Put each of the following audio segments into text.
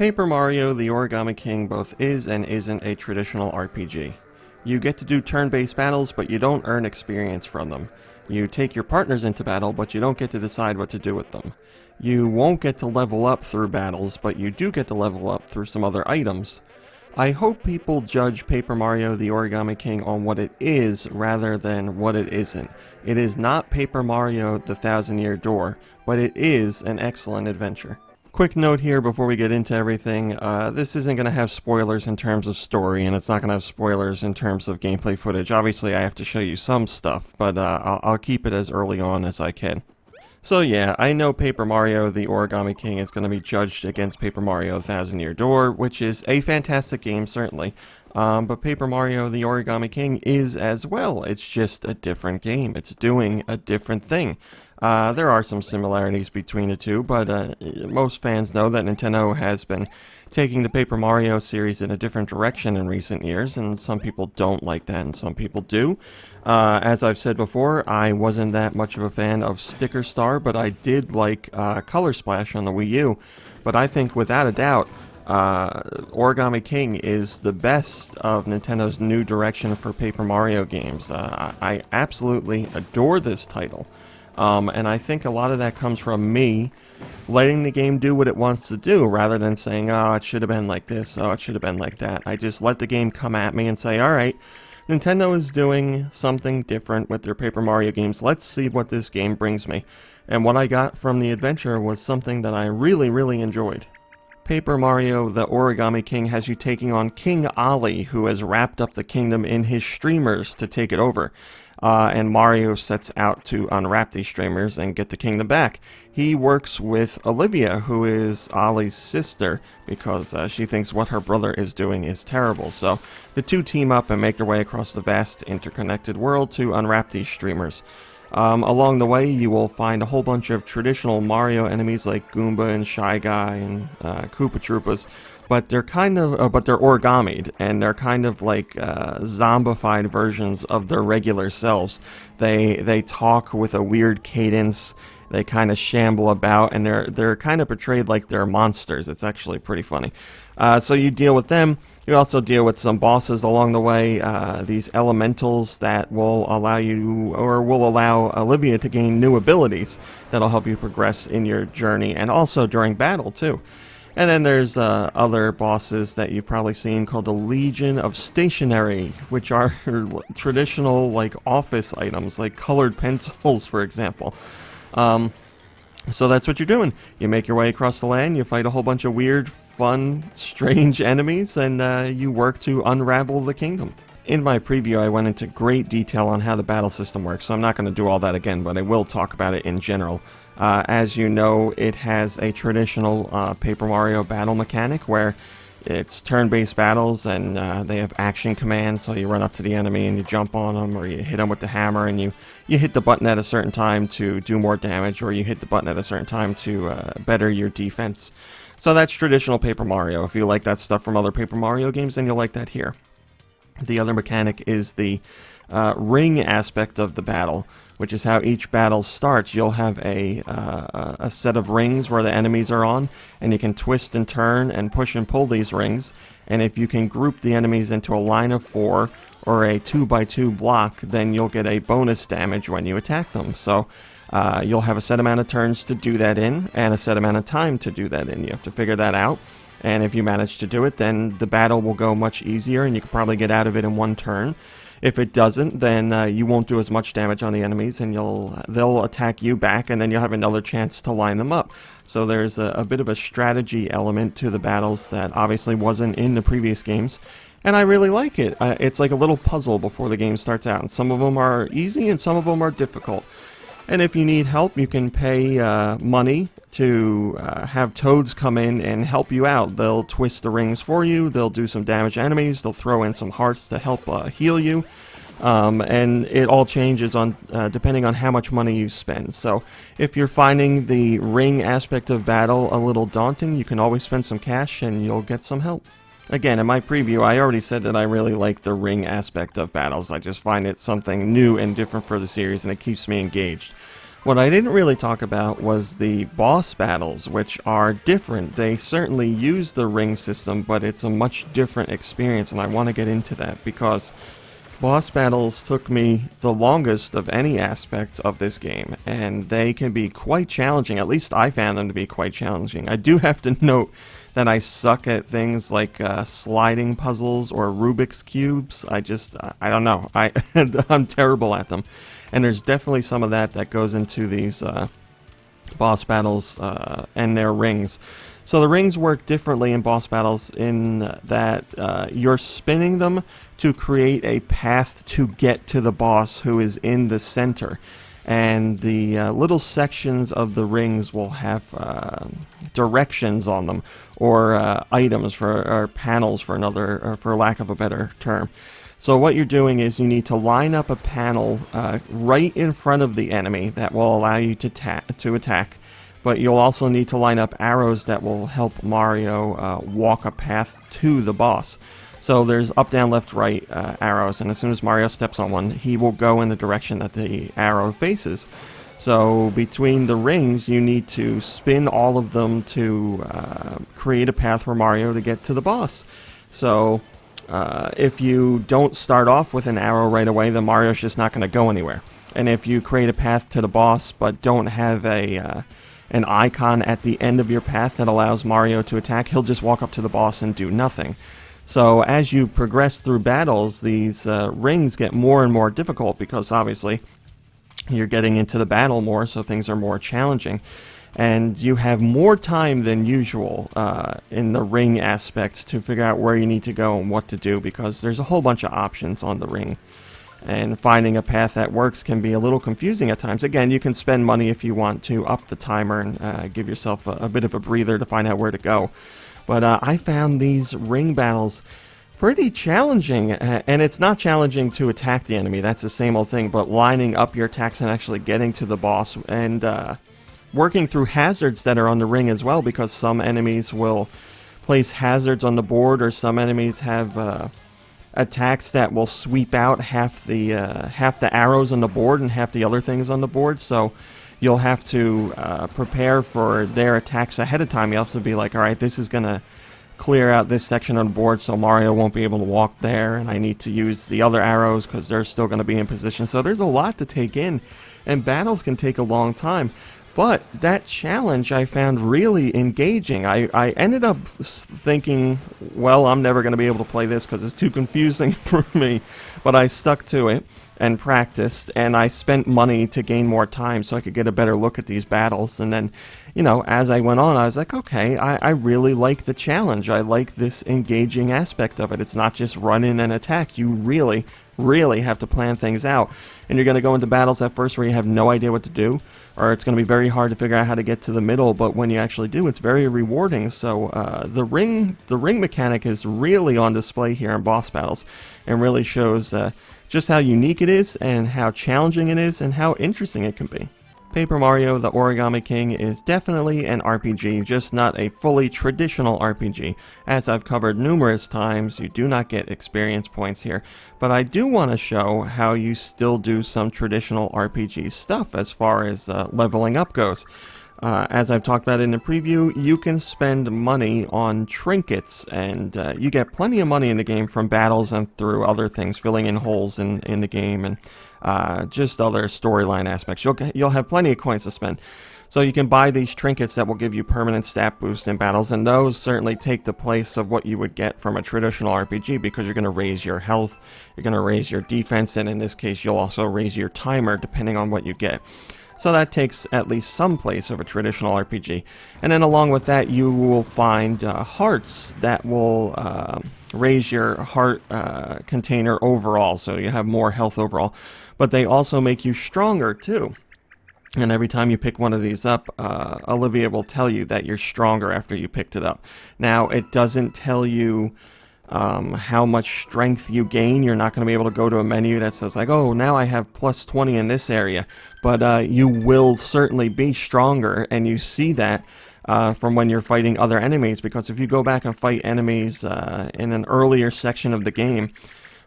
Paper Mario: The Origami King both is and isn't a traditional RPG. You get to do turn-based battles, but you don't earn experience from them. You take your partners into battle, but you don't get to decide what to do with them. You won't get to level up through battles, but you do get to level up through some other items. I hope people judge Paper Mario: The Origami King on what it is rather than what it isn't. It is not Paper Mario: The Thousand-Year Door, but it is an excellent adventure. Quick note here before we get into everything, this isn't going to have spoilers in terms of story, and it's not going to have spoilers in terms of gameplay footage. Obviously, I have to show you some stuff, but I'll keep it as early on as I can. So yeah, I know Paper Mario: The Origami King is going to be judged against Paper Mario: Thousand-Year Door, which is a fantastic game, certainly. But Paper Mario: The Origami King is as well. It's just a different game. It's doing a different thing. There are some similarities between the two, but most fans know that Nintendo has been taking the Paper Mario series in a different direction in recent years, and some people don't like that and some people do. As I've said before, I wasn't that much of a fan of Sticker Star, but I did like Color Splash on the Wii U. But I think without a doubt, Origami King is the best of Nintendo's new direction for Paper Mario games. I absolutely adore this title. And I think a lot of that comes from me letting the game do what it wants to do rather than saying, oh, it should have been like this, oh, it should have been like that. I just let the game come at me and say, alright, Nintendo is doing something different with their Paper Mario games. Let's see what this game brings me. And what I got from the adventure was something that I really, really enjoyed. Paper Mario: The Origami King has you taking on King Ali, who has wrapped up the kingdom in his streamers to take it over. And Mario sets out to unwrap these streamers and get the kingdom back. He works with Olivia, who is Ali's sister, because she thinks what her brother is doing is terrible. So the two team up and make their way across the vast interconnected world to unwrap these streamers. Along the way, you will find a whole bunch of traditional Mario enemies like Goomba and Shy Guy and Koopa Troopas, but they're kind of, but they're origamied, and they're kind of like zombified versions of their regular selves. They talk with a weird cadence. They kind of shamble about, and they're kind of portrayed like they're monsters. It's actually pretty funny. So you deal with them. You also deal with some bosses along the way, these elementals that will allow you, or will allow Olivia to gain new abilities that'll help you progress in your journey, and also during battle too. And then there's other bosses that you've probably seen called the Legion of Stationery, which are traditional like office items, like colored pencils, for example. So that's what you're doing. You make your way across the land, you fight a whole bunch of weird, fun, strange enemies, and you work to unravel the kingdom. In my preview, I went into great detail on how the battle system works, so I'm not going to do all that again, but I will talk about it in general. As you know, it has a traditional Paper Mario battle mechanic where it's turn-based battles, and they have action commands, so you run up to the enemy and you jump on them, or you hit them with the hammer and you hit the button at a certain time to do more damage, or you hit the button at a certain time to better your defense. So that's traditional Paper Mario. If you like that stuff from other Paper Mario games, then you'll like that here. The other mechanic is the ring aspect of the battle, which is how each battle starts. You'll have a set of rings where the enemies are on, and you can twist and turn and push and pull these rings. And if you can group the enemies into a line of 4 or a 2x2 block, then you'll get a bonus damage when you attack them. So you'll have a set amount of turns to do that in, and a set amount of time to do that in. You have to figure that out. And if you manage to do it, then the battle will go much easier, and you can probably get out of it in one turn. If it doesn't, then you won't do as much damage on the enemies, and they'll attack you back, and then you'll have another chance to line them up. So there's a bit of a strategy element to the battles that obviously wasn't in the previous games, and I really like it. It's like a little puzzle before the game starts out, and some of them are easy and some of them are difficult. And if you need help, you can pay money to have toads come in and help you out. They'll twist the rings for you, they'll do some damage to enemies, they'll throw in some hearts to help heal you, and it all changes on depending on how much money you spend. So if you're finding the ring aspect of battle a little daunting, you can always spend some cash and you'll get some help. Again, in my preview, I already said that I really like the ring aspect of battles. I just find it something new and different for the series, and it keeps me engaged. What I didn't really talk about was the boss battles, which are different. They certainly use the ring system, but it's a much different experience, and I want to get into that because boss battles took me the longest of any aspect of this game, and they can be quite challenging. At least I found them to be quite challenging. I do have to note that I suck at things like sliding puzzles or Rubik's Cubes. I don't know. I'm terrible at them. And there's definitely some of that goes into these boss battles and their rings. So the rings work differently in boss battles in that you're spinning them to create a path to get to the boss who is in the center. And the little sections of the rings will have directions on them, or items or panels for for lack of a better term. So what you're doing is you need to line up a panel right in front of the enemy that will allow you to attack. But you'll also need to line up arrows that will help Mario walk a path to the boss. So there's up, down, left, right arrows, and as soon as Mario steps on one, he will go in the direction that the arrow faces. So between the rings, you need to spin all of them to create a path for Mario to get to the boss. So if you don't start off with an arrow right away, then Mario's just not going to go anywhere. And if you create a path to the boss but don't have an icon at the end of your path that allows Mario to attack, he'll just walk up to the boss and do nothing. So as you progress through battles, these rings get more and more difficult because obviously you're getting into the battle more, so things are more challenging. And you have more time than usual in the ring aspect to figure out where you need to go and what to do, because there's a whole bunch of options on the ring. And finding a path that works can be a little confusing at times. Again, you can spend money if you want to up the timer and give yourself a bit of a breather to find out where to go. But I found these ring battles pretty challenging, and it's not challenging to attack the enemy, that's the same old thing, but lining up your attacks and actually getting to the boss, and working through hazards that are on the ring as well, because some enemies will place hazards on the board, or some enemies have attacks that will sweep out half the arrows on the board and half the other things on the board, so you'll have to prepare for their attacks ahead of time. You have to be like, alright, this is going to clear out this section on the board so Mario won't be able to walk there, and I need to use the other arrows because they're still going to be in position. So there's a lot to take in, and battles can take a long time. But that challenge I found really engaging. I ended up thinking, well, I'm never going to be able to play this because it's too confusing for me. But I stuck to it and practiced, and I spent money to gain more time so I could get a better look at these battles. And then, you know, as I went on, I was like, okay, I really like the challenge. I like this engaging aspect of it. It's not just run in and attack. You really have to plan things out. And you're going to go into battles at first where you have no idea what to do, or it's going to be very hard to figure out how to get to the middle, but when you actually do, it's very rewarding. So the ring mechanic is really on display here in boss battles, and really shows just how unique it is, and how challenging it is, and how interesting it can be. Paper Mario: The Origami King is definitely an RPG, just not a fully traditional RPG. As I've covered numerous times, you do not get experience points here, but I do want to show how you still do some traditional RPG stuff as far as leveling up goes. As I've talked about in the preview, you can spend money on trinkets, and you get plenty of money in the game from battles and through other things, filling in holes in the game, and just other storyline aspects. You'll have plenty of coins to spend. So you can buy these trinkets that will give you permanent stat boosts in battles, and those certainly take the place of what you would get from a traditional RPG, because you're going to raise your health, you're going to raise your defense, and in this case you'll also raise your timer depending on what you get. So that takes at least some place of a traditional RPG. And then along with that, you will find hearts that will raise your heart container overall, so you have more health overall. But they also make you stronger too. And every time you pick one of these up, Olivia will tell you that you're stronger after you picked it up. Now, it doesn't tell you how much strength you gain. You're not going to be able to go to a menu that says like, oh, now I have plus 20 in this area, but you will certainly be stronger, and you see that from when you're fighting other enemies, because if you go back and fight enemies in an earlier section of the game,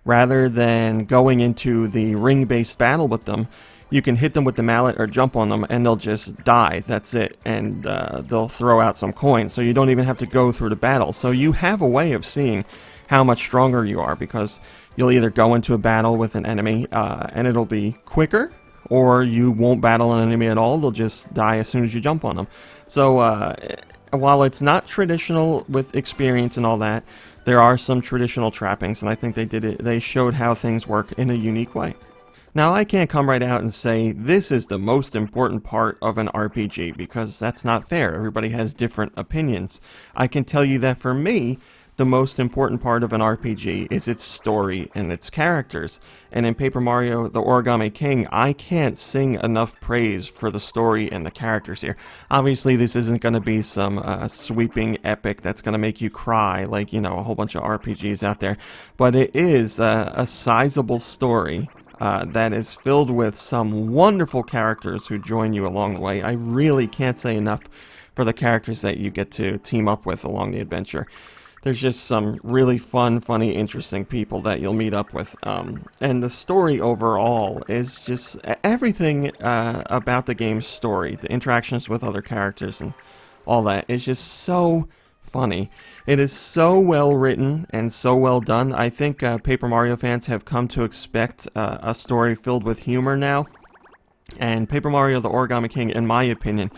rather than going into the ring-based battle with them, you can hit them with the mallet or jump on them and they'll just die. That's it. And they'll throw out some coins. So you don't even have to go through the battle. So you have a way of seeing how much stronger you are, because you'll either go into a battle with an enemy and it'll be quicker, or you won't battle an enemy at all. They'll just die as soon as you jump on them. So while it's not traditional with experience and all that, there are some traditional trappings, and I think they showed how things work in a unique way. Now, I can't come right out and say this is the most important part of an RPG, because that's not fair. Everybody has different opinions. I can tell you that for me, the most important part of an RPG is its story and its characters. And in Paper Mario, the Origami King, I can't sing enough praise for the story and the characters here. Obviously, this isn't going to be some sweeping epic that's going to make you cry like, a whole bunch of RPGs out there. But it is a sizable story that is filled with some wonderful characters who join you along the way. I really can't say enough for the characters that you get to team up with along the adventure. There's just some really fun, funny, interesting people that you'll meet up with. And the story overall is just everything about the game's story. The interactions with other characters and all that is just so funny. It is so well written and so well done. I think Paper Mario fans have come to expect a story filled with humor now. And Paper Mario the Origami King, in my opinion,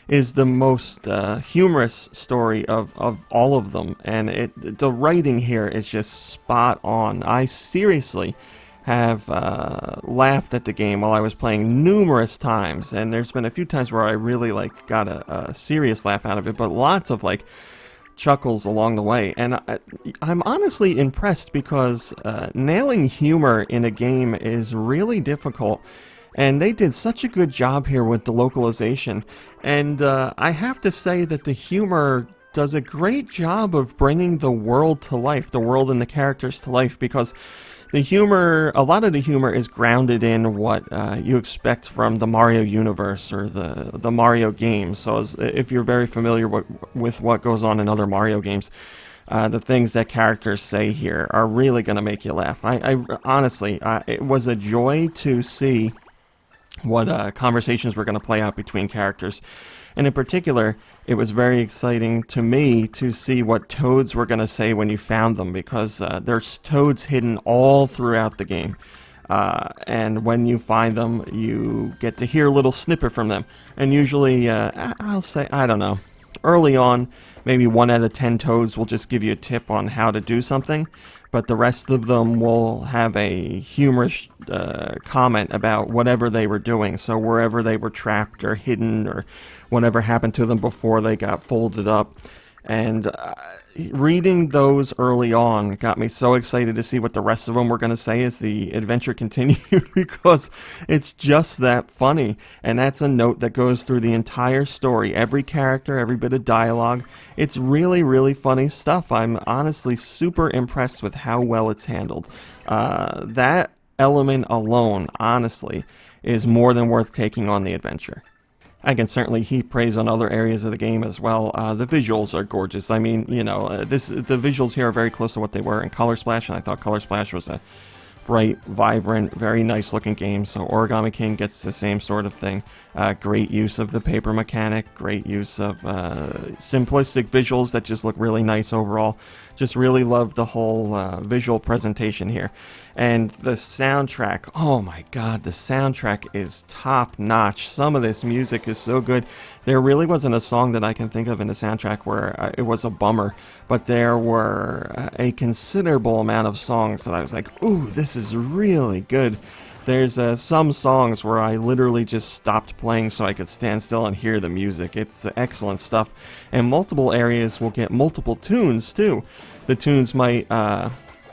is the most humorous story of all of them, and the writing here is just spot on. I seriously have laughed at the game while I was playing numerous times, and there's been a few times where I really got a serious laugh out of it, but lots of chuckles along the way. And I'm honestly impressed, because nailing humor in a game is really difficult. And they did such a good job here with the localization. And I have to say that the humor does a great job of bringing the world to life, the world and the characters to life, because the humor, a lot of the humor is grounded in what you expect from the Mario universe or the Mario games. So if you're very familiar with what goes on in other Mario games, the things that characters say here are really going to make you laugh. I honestly, it was a joy to see what conversations were going to play out between characters. And in particular, it was very exciting to me to see what toads were going to say when you found them, because there's toads hidden all throughout the game. And when you find them, you get to hear a little snippet from them. And usually, I'll say, I don't know, early on, maybe 1 out of 10 toads will just give you a tip on how to do something, but the rest of them will have a humorous comment about whatever they were doing. So wherever they were trapped or hidden, or whatever happened to them before they got folded up. And reading those early on got me so excited to see what the rest of them were going to say as the adventure continued, because it's just that funny. And that's a note that goes through the entire story. Every character, every bit of dialogue. It's really, really funny stuff. I'm honestly super impressed with how well it's handled. That element alone, honestly, is more than worth taking on the adventure. I can certainly heap praise on other areas of the game as well. The visuals are gorgeous. I mean, the visuals here are very close to what they were in Color Splash, and I thought Color Splash was a bright, vibrant, very nice looking game. So Origami King gets the same sort of thing. Great use of the paper mechanic, great use of simplistic visuals that just look really nice overall. Just really love the whole visual presentation here. And the soundtrack, oh my god, the soundtrack is top notch. Some of this music is so good. There really wasn't a song that I can think of in the soundtrack where it was a bummer, but there were a considerable amount of songs that I was like, ooh, this is really good. There's some songs where I literally just stopped playing so I could stand still and hear the music. It's excellent stuff. And multiple areas will get multiple tunes too. The tunes might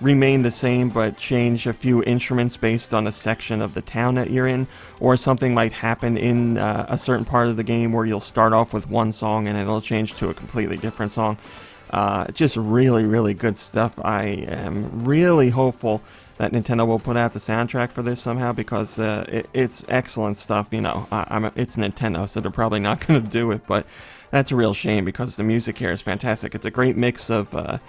remain the same but change a few instruments based on a section of the town that you're in, or something might happen in a certain part of the game where you'll start off with one song and it'll change to a completely different song. Just really, really good stuff. I am really hopeful that Nintendo will put out the soundtrack for this somehow, because it's excellent stuff. It's Nintendo, so they're probably not going to do it, but that's a real shame, because the music here is fantastic. It's a great mix of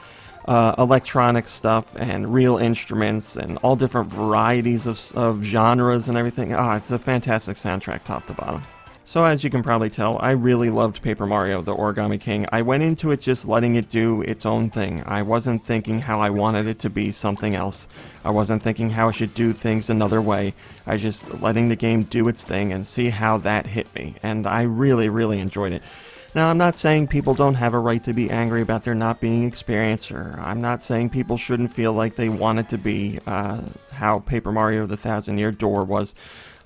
electronic stuff and real instruments and all different varieties of genres and everything. It's a fantastic soundtrack top to bottom. So as you can probably tell, I really loved Paper Mario, the Origami King. I went into it just letting it do its own thing. I wasn't thinking how I wanted it to be something else. I wasn't thinking how I should do things another way. I was just letting the game do its thing and see how that hit me. And I really, really enjoyed it. Now, I'm not saying people don't have a right to be angry about there not being experience, or I'm not saying people shouldn't feel like they want it to be how Paper Mario the Thousand Year Door was.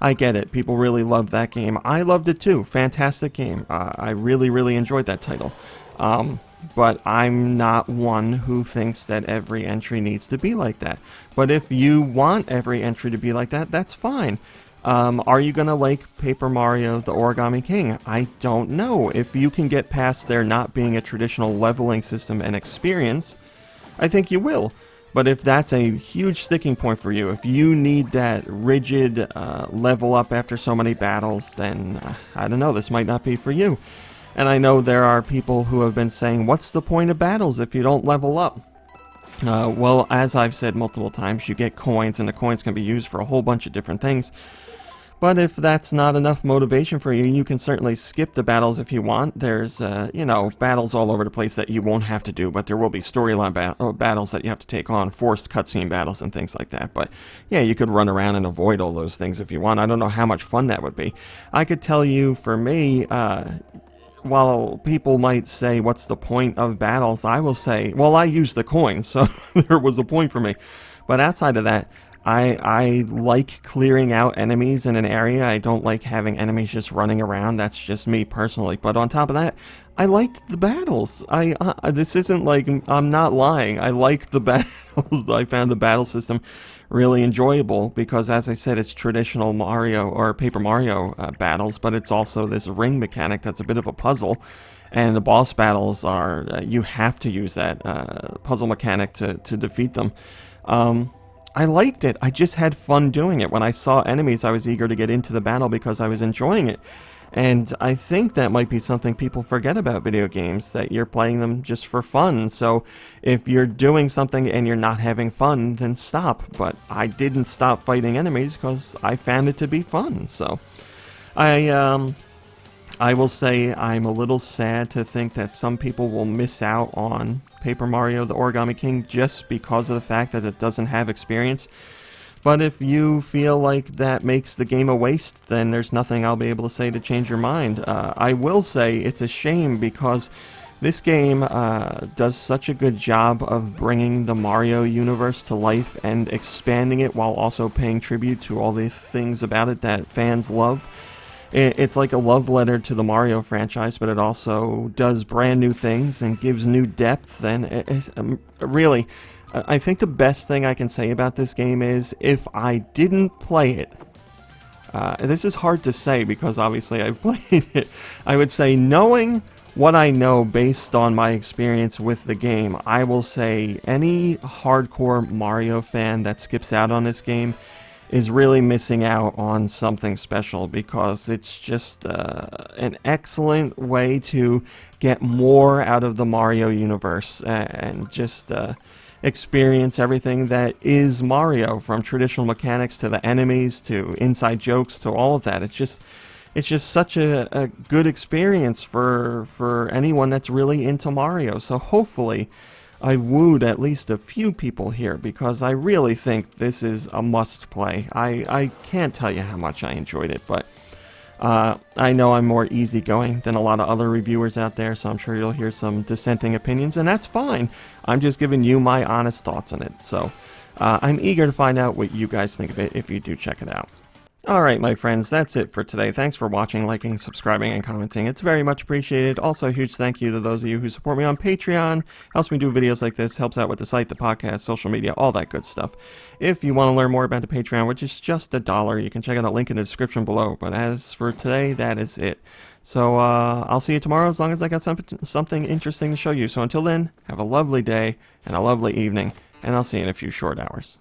I get it. People really loved that game. I loved it too. Fantastic game. I really, really enjoyed that title. But I'm not one who thinks that every entry needs to be like that. But if you want every entry to be like that, that's fine. Are you going to like Paper Mario the Origami King? I don't know. If you can get past there not being a traditional leveling system and experience, I think you will. But if that's a huge sticking point for you, if you need that rigid level up after so many battles, then I don't know, this might not be for you. And I know there are people who have been saying, what's the point of battles if you don't level up? Well, as I've said multiple times, you get coins, and the coins can be used for a whole bunch of different things. But if that's not enough motivation for you, you can certainly skip the battles if you want. There's, battles all over the place that you won't have to do, but there will be storyline battles that you have to take on, forced cutscene battles and things like that. But yeah, you could run around and avoid all those things if you want. I don't know how much fun that would be. I could tell you, for me, while people might say, what's the point of battles? I will say, well, I use the coins, so there was a point for me. But outside of that, I like clearing out enemies in an area. I don't like having enemies just running around. That's just me personally. But on top of that, I liked the battles. This isn't like, I'm not lying. I liked the battles. I found the battle system really enjoyable because, as I said, it's traditional Mario or Paper Mario battles, but it's also this ring mechanic that's a bit of a puzzle. And the boss battles are, you have to use that puzzle mechanic to defeat them. I liked it. I just had fun doing it. When I saw enemies, I was eager to get into the battle because I was enjoying it. And I think that might be something people forget about video games, that you're playing them just for fun. So if you're doing something and you're not having fun, then stop. But I didn't stop fighting enemies because I found it to be fun. So I will say I'm a little sad to think that some people will miss out on Paper Mario the Origami King just because of the fact that it doesn't have experience. But if you feel like that makes the game a waste, then there's nothing I'll be able to say to change your mind. I will say it's a shame because this game does such a good job of bringing the Mario universe to life and expanding it while also paying tribute to all the things about it that fans love. It's like a love letter to the Mario franchise, but it also does brand new things and gives new depth. And really, I think the best thing I can say about this game is if I didn't play it, this is hard to say because obviously I've played it, I would say knowing what I know based on my experience with the game, I will say any hardcore Mario fan that skips out on this game is really missing out on something special because it's just an excellent way to get more out of the Mario universe and just experience everything that is Mario, from traditional mechanics to the enemies to inside jokes to all of that. It's just such a good experience for anyone that's really into Mario. So hopefully I've wooed at least a few people here because I really think this is a must play. I can't tell you how much I enjoyed it, but I know I'm more easygoing than a lot of other reviewers out there, so I'm sure you'll hear some dissenting opinions, and that's fine. I'm just giving you my honest thoughts on it, so I'm eager to find out what you guys think of it if you do check it out. Alright, my friends, that's it for today. Thanks for watching, liking, subscribing, and commenting. It's very much appreciated. Also, a huge thank you to those of you who support me on Patreon. Helps me do videos like this, helps out with the site, the podcast, social media, all that good stuff. If you want to learn more about the Patreon, which is just $1, you can check out a link in the description below. But as for today, that is it. So, I'll see you tomorrow as long as I got something interesting to show you. So until then, have a lovely day and a lovely evening, and I'll see you in a few short hours.